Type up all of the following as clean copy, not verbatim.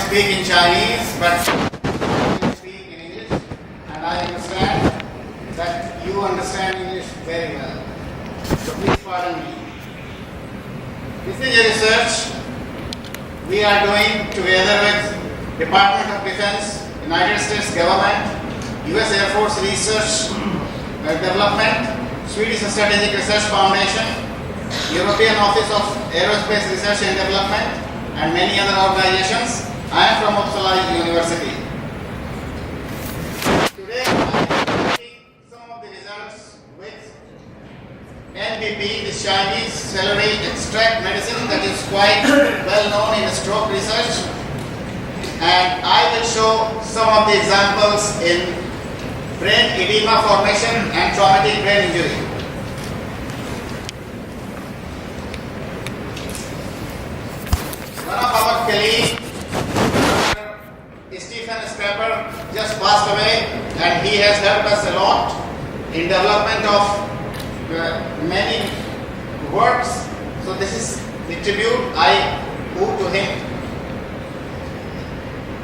speak in Chinese, but I speak in English, and I understand that you understand English very well. So please pardon me. This is a research we are doing together with Department of Defense, United States Government, US Air Force Research Development, Swedish Strategic Research Foundation, European Office of Aerospace Research and Development, and many other organizations. I am from Uppsala University. Today I am presenting some of the results with NBP, the Chinese celery extract medicine that is quite well known in stroke research, and I will show some of the examples in brain edema formation and traumatic brain injury. One of our colleagues, Stephen Scraper, just passed away, and he has helped us a lot in development of many works. So this is the tribute I owe to him.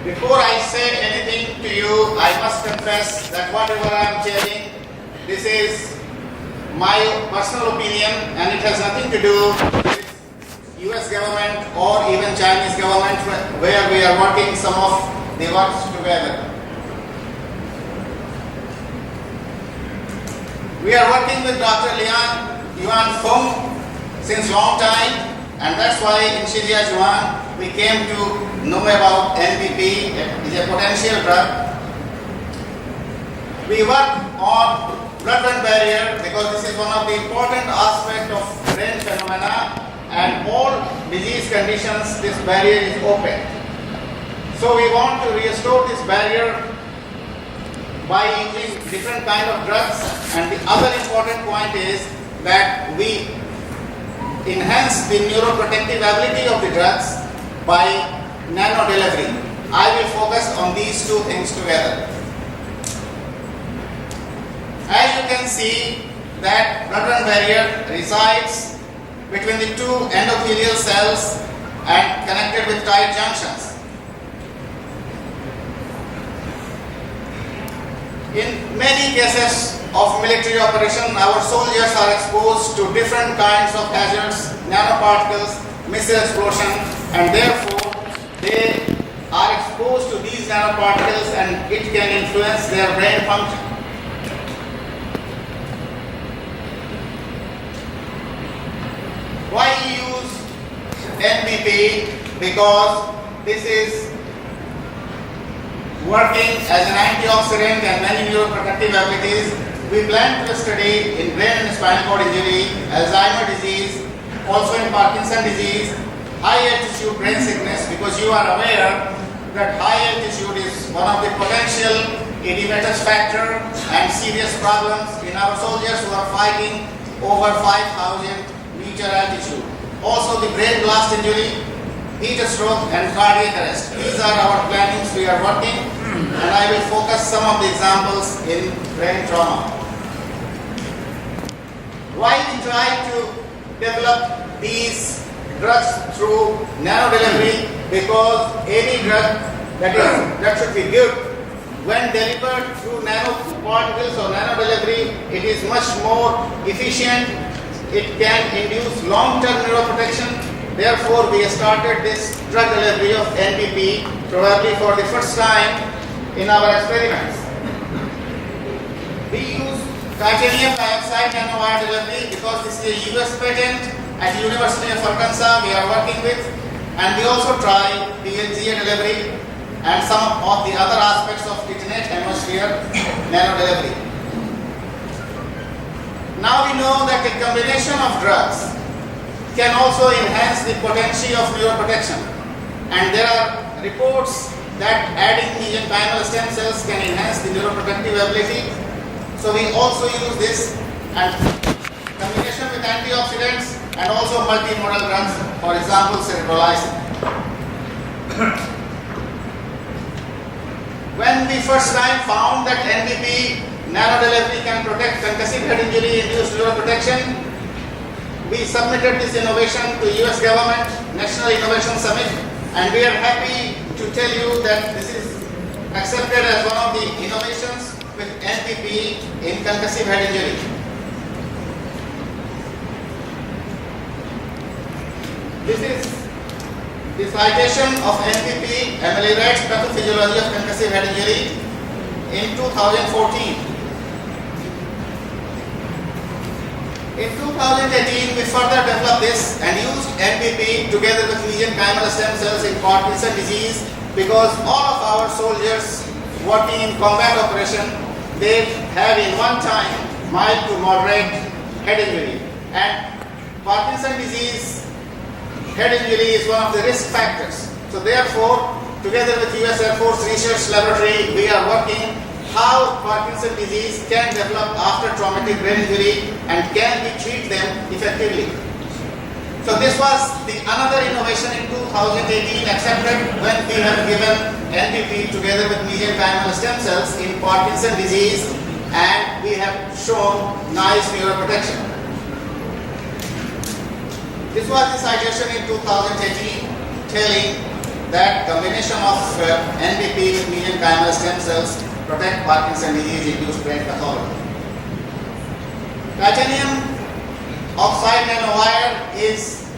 Before I say anything to you, I must confess that whatever I am telling, this is my personal opinion, and it has nothing to do with US government or even Chinese government, where we are working some of the works together. We are working with Dr. Yuan Feng since long time, and that's why in Shijiazhuang we came to know about NBP. It is a potential drug. We work on blood-brain barrier because this is one of the important aspects of brain phenomena, and all disease conditions this barrier is open. So we want to restore this barrier by using different kind of drugs, and the other important point is that we enhance the neuroprotective ability of the drugs by nano delivery. I will focus on these two things together. As you can see that blood-brain barrier resides between the two endothelial cells and connected with tight junctions. In many cases of military operation, our soldiers are exposed to different kinds of hazards, nanoparticles, missile explosion, and therefore they are exposed to these nanoparticles, and it can influence their brain function. Why use NBP? Because this is working as an antioxidant and many neuroprotective abilities. We plan to study in brain and spinal cord injury, Alzheimer's disease, also in Parkinson's disease, high altitude brain sickness, because you are aware that high altitude is one of the potential edematous factor and serious problems in our soldiers who are fighting over 5,000 meter altitude. Also the brain blast injury, heat stroke, and cardiac arrest. These are our plannings we are working, and I will focus some of the examples in brain trauma. Why we try to develop these drugs through nano delivery? Because any drug that should be good, when delivered through nanoparticles or nano delivery, it is much more efficient. It can induce long-term neuroprotection. Therefore, we started this drug delivery of NBP probably for the first time in our experiments. We use titanium dioxide nanowire delivery because this is a US patent at the University of Arkansas we are working with, and we also try PLGA delivery and some of the other aspects of titanate hemisphere nano delivery. Now we know that a combination of drugs can also enhance the potency of neuroprotection, and there are reports that adding mesenchymal stem cells can enhance the neuroprotective ability. So we also use this, and combination with antioxidants and also multimodal drugs, for example cerebrolizin. When we first time found that NBP nanodelivery can protect concussive head injury induced neuroprotection, we submitted this innovation to US government National Innovation Summit, and we are happy to tell you that this is accepted as one of the innovations with NBP in concussive head injury. This is the citation of NBP ameliorates pathophysiology of concussive head injury in 2014. In 2018, we further developed this and used NBP together with mesenchymal stem cells in Parkinson's disease because all of our soldiers working in combat operation, they have in one time mild to moderate head injury. And Parkinson's disease head injury is one of the risk factors. So therefore, together with US Air Force Research Laboratory, we are working how Parkinson's disease can develop after traumatic brain injury and can we treat them effectively. So this was the another innovation in 2018 accepted when we have given NBP together with mesenchymal stem cells in Parkinson's disease and we have shown nice neuroprotection. This was the citation in 2018 telling that combination of NBP with mesenchymal stem cells protect Parkinson's disease-induced brain pathology. Titanium oxide nanowire is,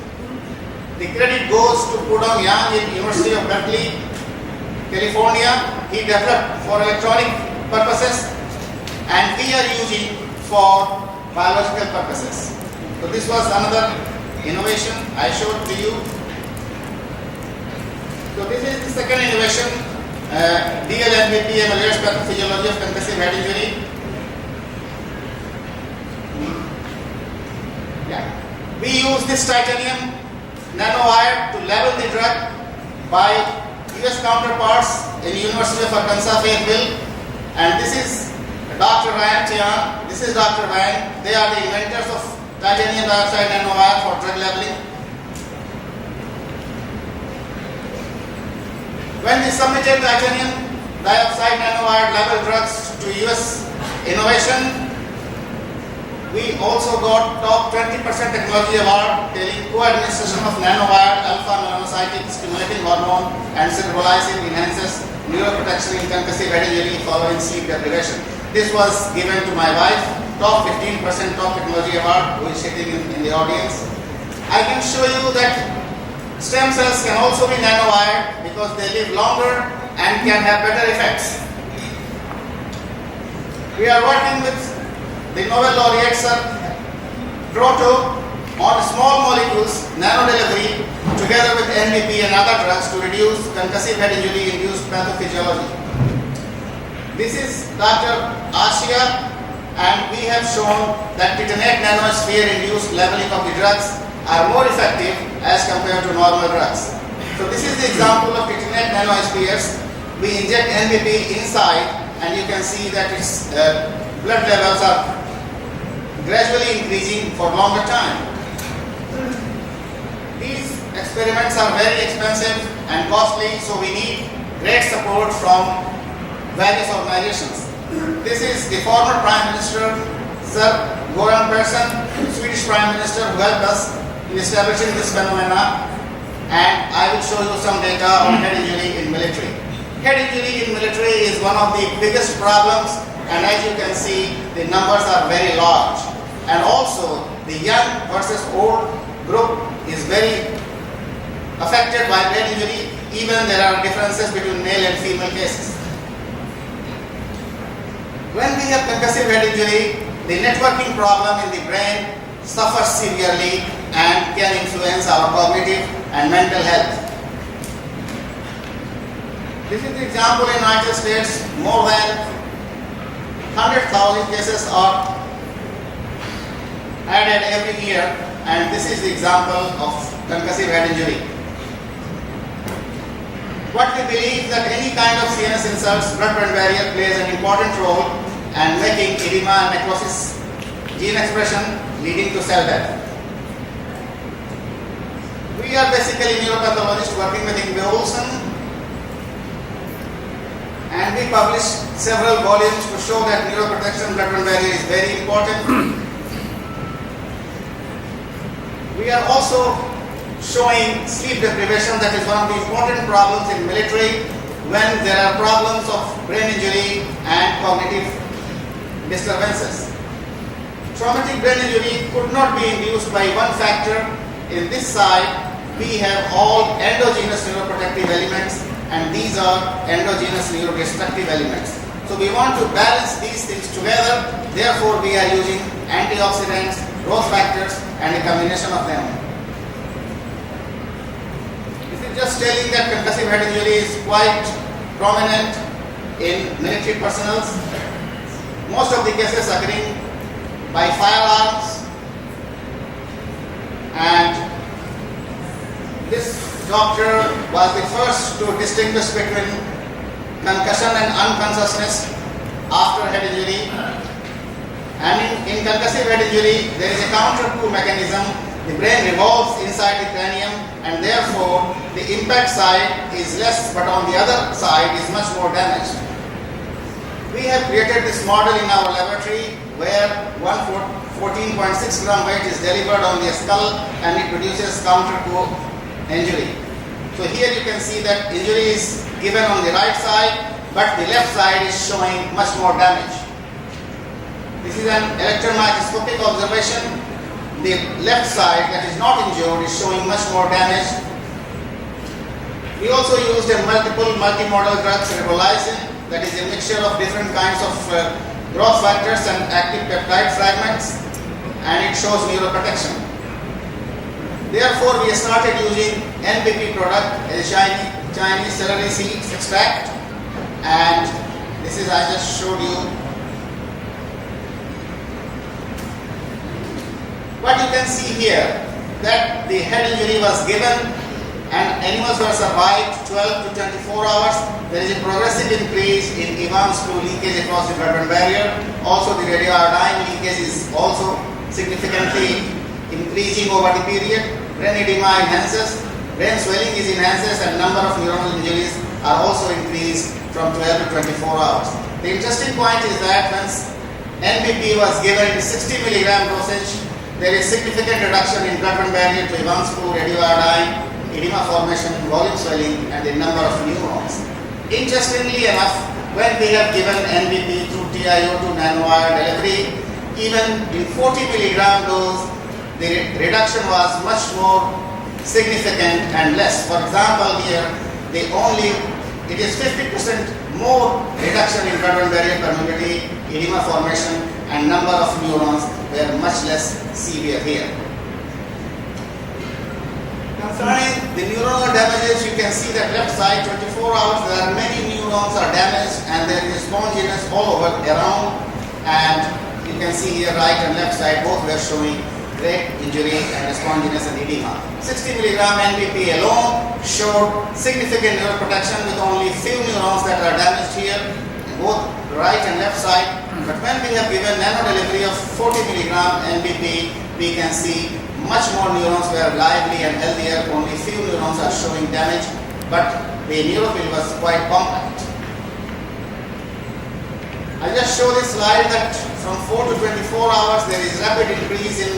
the credit goes to Pudong Yang in University of Berkeley, California. He developed for electronic purposes and we are using for biological purposes. So this was another innovation I showed to you. So this is the second innovation. DL-NBP ameliorates pathophysiology of concussive head injury. Yeah. We use this titanium nanowire to level the drug by US counterparts in University of Arkansas Fayetteville, and this is Dr. Ryan Tian, this is Dr. Wang. They are the inventors of titanium dioxide nanowire for drug leveling. When we submitted titanium dioxide nanowire level drugs to US Innovation, we also got top 20% technology award telling co-administration of nanowire alpha melanocytic stimulating hormone and cerebralizing enhances neuroprotection in concussive head injury following sleep deprivation. This was given to my wife, top 15% top technology award, who is sitting in the audience. I can show you that stem cells can also be nanowired because they live longer and can have better effects. We are working with the Nobel laureate Sir Proto on small molecules nano delivery together with NBP and other drugs to reduce concussive head injury induced pathophysiology. This is Dr. Ashia and we have shown that titanate nanosphere induced leveling of the drugs are more effective as compared to normal drugs. So this is the example of titanate nanospheres. We inject NBP inside and you can see that its blood levels are gradually increasing for longer time. These experiments are very expensive and costly, so we need great support from various organizations. This is the former Prime Minister, Sir Göran Persson, Swedish Prime Minister, who helped us in establishing this phenomena, and I will show you some data on head injury in military. Head injury in military is one of the biggest problems, and as you can see, the numbers are very large. And also, the young versus old group is very affected by brain injury. Even there are differences between male and female cases. When we have concussive head injury, the networking problem in the brain suffers severely and can influence our cognitive and mental health. This is the example in the United States. More than 100,000 cases are added every year, and this is the example of concussive head injury. What we believe that any kind of CNS insults, blood-brain barrier plays an important role and making edema and necrosis, gene expression leading to cell death. We are basically neuropathologists working with Ingve Olsen, and we published several volumes to show that neuroprotection blood-brain barrier is very important. We are also showing sleep deprivation. That is one of the important problems in military when there are problems of brain injury and cognitive disturbances. Traumatic brain injury could not be induced by one factor. In this side, we have all endogenous neuroprotective elements, and these are endogenous neurodestructive elements. So we want to balance these things together. Therefore, we are using antioxidants, growth factors, and a combination of them. This is just telling that concussive head injury is quite prominent in military personnel. Most of the cases occurring by firearms, and this doctor was the first to distinguish between concussion and unconsciousness after head injury. And in concussive head injury, there is a counter-coup mechanism. The brain revolves inside the cranium, and therefore the impact side is less, but on the other side is much more damaged. We have created this model in our laboratory where 14.6 gram weight is delivered on the skull, and it produces counter-coup injury. So here you can see that injury is given on the right side, but the left side is showing much more damage. This is an electron microscopic observation. The left side that is not injured is showing much more damage. We also used a multimodal drug, cerebrolizin, that is a mixture of different kinds of growth factors and active peptide fragments, and it shows neuroprotection. Therefore, we started using NBP product, a Chinese celery seeds extract, and this is, I just showed you. What you can see here, that the head injury was given and animals were survived 12 to 24 hours. There is a progressive increase in Evans flu leakage across the blood-brain barrier. Also, the radioiodine leakage is also significantly increasing over the period. Brain edema enhances, brain swelling is enhances, and number of neuronal injuries are also increased from 12 to 24 hours. The interesting point is that once NBP was given in 60 milligram dosage, there is significant reduction in blood-brain barrier to Evans flu, radioiodine, edema formation, volume swelling, and the number of neurons. Interestingly enough, when we have given NBP through TiO2 nanowire delivery, even in 40 milligram dose, the reduction was much more significant and less. For example, here, it is 50% more reduction in blood-brain barrier permeability, edema formation, and number of neurons were much less severe here. Concerning the neuronal damages, you can see that left side 24 hours there are many neurons are damaged, and there is sponginess all over around, and you can see here right and left side both were showing great injury and sponginess and edema. 60 milligram NBP alone showed significant neuroprotection with only few neurons that are damaged here, both right and left side. But when we have given nano delivery of 40 milligram NBP, we can see much more neurons were lively and healthier. Only few neurons are showing damage, but the neuropil was quite compact. I just show this slide that from 4 to 24 hours there is rapid increase in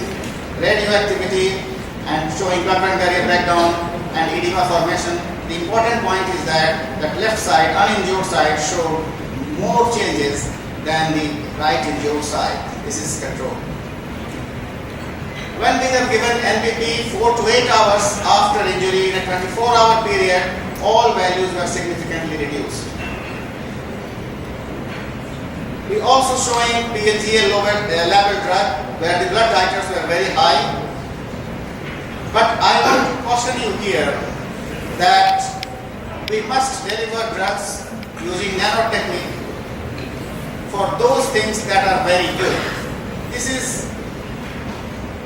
radioactivity and showing blood-brain barrier breakdown and edema formation. The important point is that left side, uninjured side, showed more changes than the right injured side. This is control. When we have given NBP 4 to 8 hours after injury in a 24-hour period, all values were significantly reduced. We also showing PLGA label drug where the blood titers were very high. But I want to caution you here that we must deliver drugs using nanotechnique for those things that are very good. This is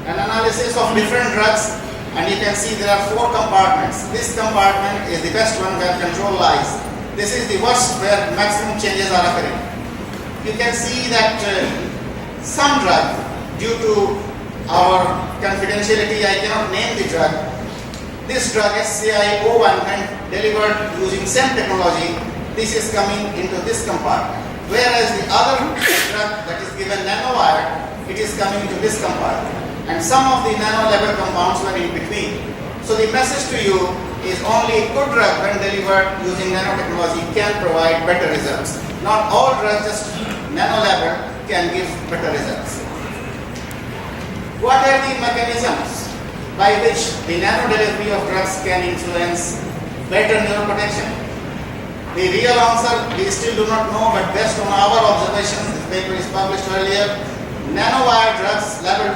an analysis of different drugs, and you can see there are 4 compartments. This compartment is the best one where control lies. This is the worst where maximum changes are occurring. You can see that some drug, due to our confidentiality, I cannot name the drug. This drug SCI-01 when delivered using same technology, this is coming into this compartment. Whereas the other drug that is given nanowire, it is coming into this compartment. And some of the nano level compounds were in between. So the message to you is only good drug when delivered using nanotechnology can provide better results. Not all drugs, just nano level, can give better results. What are the mechanisms by which the nano delivery of drugs can influence better neuroprotection? The real answer we still do not know, but based on our observations, this paper is published earlier, nanowire drugs level,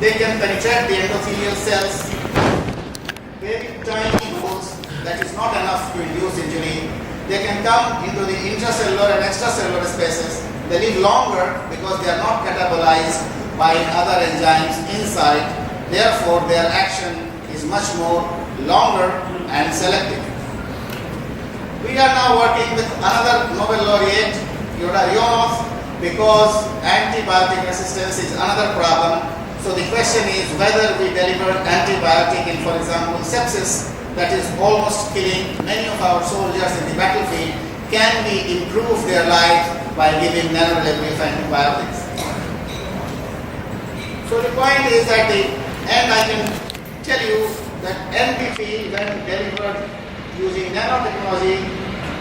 they can penetrate the endothelial cells, very tiny holes that is not enough to induce injury. They can come into the intracellular and extracellular spaces. They live longer because they are not catabolized by other enzymes inside. Therefore, their action is much more longer and selective. We are now working with another Nobel laureate, Yoda, because antibiotic resistance is another problem. So the question is whether we deliver antibiotic in, for example, sepsis, that is almost killing many of our soldiers in the battlefield, can we improve their life by giving nano delivery of antibiotics? So the point is at the end I can tell you that NBP, when delivered using nanotechnology,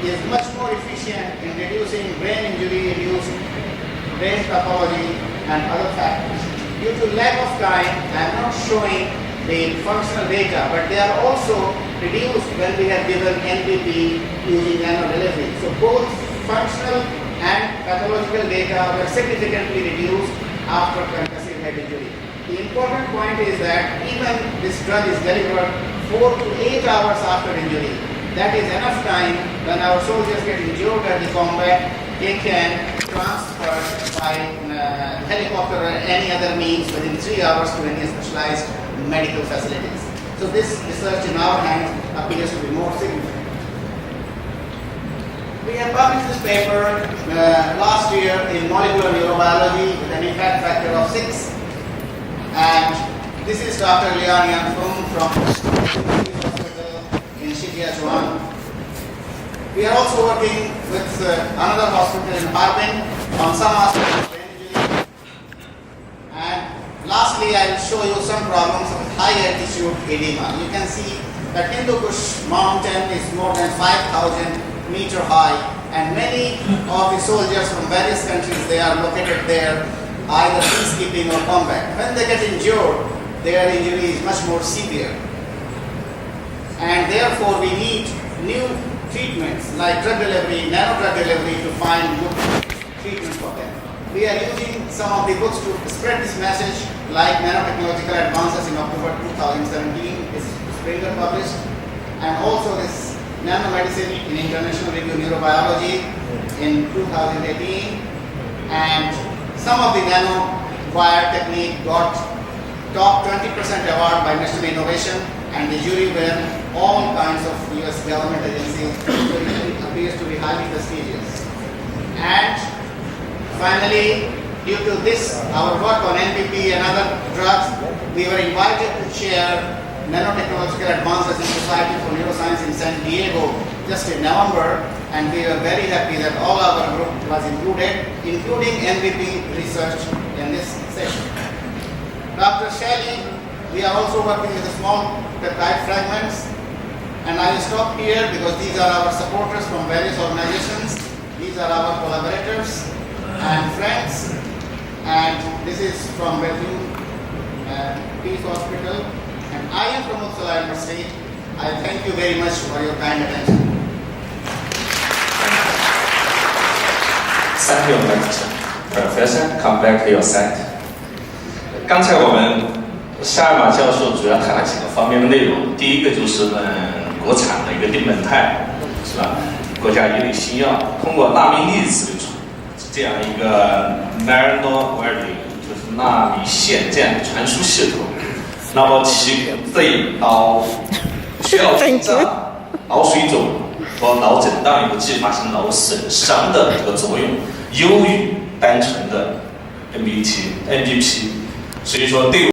is much more efficient in reducing brain injury, induced brain pathology and other factors. Due to lack of time, I am not showing the functional data, but they are also reduced when we have given NBP using nano delivery. So both functional and pathological data were significantly reduced after concussive head injury. The important point is that even this drug is delivered 4 to 8 hours after injury. That is enough time when our soldiers get injured at the combat, they can transfer by helicopter or any other means within 3 hours to any specialized medical facilities. So this research in our hands appears to be more significant. We have published this paper last year in molecular neurobiology with an impact factor of 6. And this is Dr. Liang Yanfeng from Hospital in Shijiazhuang. We are also working with another hospital in Harbin on some aspects of brain injury. And lastly, I will show you some problems of high altitude edema. You can see that Hindu Kush mountain is more than 5,000 meter high, and many of the soldiers from various countries, they are located there, either peacekeeping or combat. When they get injured, their injury is much more severe. And therefore, we need new treatments like drug delivery, nano drug delivery to find good treatment for them. We are using some of the books to spread this message, like Nanotechnological Advances in October 2017, is Springer published, and also this Nanomedicine in International Review Neurobiology in 2018, and some of the nano wire technique got top 20% award by National Innovation, and the jury were all kinds of US government agencies, so it appears to be highly prestigious. And finally, due to this, our work on NBP and other drugs, we were invited to chair Nanotechnological Advances in Society for Neuroscience in San Diego just in November, and we were very happy that all our group was included, including NBP research in this session. Dr. Shelley, we are also working with the small peptide fragments, and I will stop here because these are our supporters from various organizations. These are our collaborators and friends, and this is from Bellevue Peace Hospital, and I am from Uppsala University. I thank you very much for your kind attention. Thank you, Professor. Come back to your side. 刚才我们沙尔玛教授主要谈了几个方面的内容。第一个就是国产的一个定本肽，是吧？国家一类新药通过纳米粒子的这样一个 nanowire， 就是纳米线这样的传输系统，那么其对血脑肿胀、脑水肿和脑震荡有继发性脑损伤的这个作用，优于单纯的 NBP， 所以说对